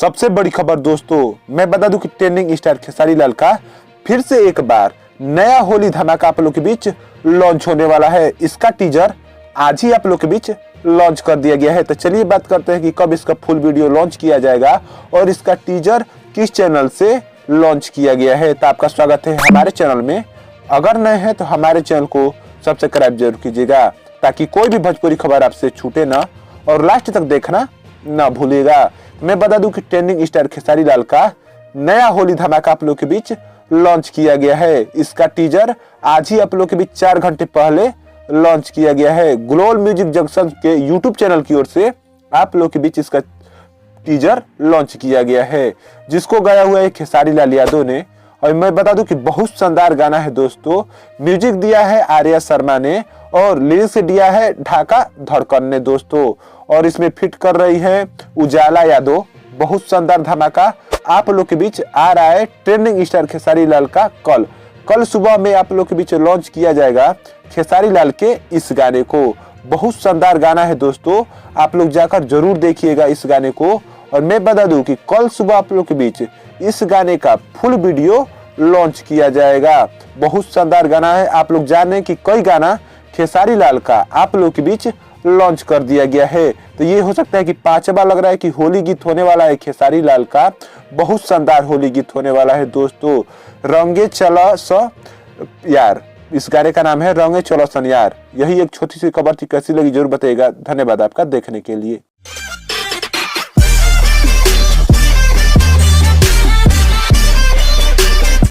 सबसे बड़ी खबर दोस्तों, मैं बता दूं कि ट्रेंडिंग स्टार खेसारी लाल का फिर से एक बार नया होली धमाका आप लोग के बीच लॉन्च होने वाला है। इसका टीजर आज ही आप लोग के बीच लॉन्च कर दिया गया है। तो चलिए बात करते हैं कि कब इसका फुल वीडियो लॉन्च किया जाएगा और इसका टीजर किस चैनल से लॉन्च किया गया है। तो आपका स्वागत है हमारे चैनल में। अगर नए हैं तो हमारे चैनल को सब्सक्राइब जरूर कीजिएगा ताकि कोई भी भोजपुरी खबर आपसे छूटे ना और लास्ट तक देखना ना भूलिएगा। मैं बता दूं कि ट्रेंडिंग स्टार खेसारी लाल का नया होली धमाका आप लोग के बीच लॉन्च किया गया है। इसका टीजर आज ही आप लोग के बीच 4 घंटे पहले लॉन्च किया गया है। ग्लोबल म्यूजिक जंक्शन के यूट्यूब चैनल की ओर से आप लोग के बीच इसका टीजर लॉन्च किया गया है, जिसको गाया हुआ है खेसारी लाल यादव ने। और मैं बता दूं कि बहुत शानदार गाना है दोस्तों। म्यूजिक दिया है आर्या शर्मा ने और लिरिक्स दिया है ढाका धड़कन ने दोस्तों। और इसमें फिट कर रही है उजाला यादव। बहुत शानदार धमाका आप लोग के बीच आ रहा है ट्रेंडिंग स्टार खेसारी लाल का। कल सुबह में आप लोग के बीच लॉन्च किया जाएगा खेसारी लाल के इस गाने को। बहुत शानदार गाना है दोस्तों, आप लोग जाकर जरूर देखिएगा इस गाने को। और मैं बता दूं कि कल सुबह आप लोग के बीच इस गाने का फुल वीडियो लॉन्च किया जाएगा। बहुत शानदार गाना है। आप लोग जाने कि कई गाना खेसारी लाल का आप लोग के बीच लॉन्च कर दिया गया है। तो ये हो सकता है कि 5वां लग रहा है कि होली गीत होने वाला है खेसारी लाल का। बहुत शानदार होली गीत होने वाला है दोस्तों। रंगे चलो स यार, इस गाने का नाम है रंगे चलो सन यार। यही एक छोटी सी खबर थी, कैसी लगी जरूर बताइएगा। धन्यवाद आपका देखने के लिए।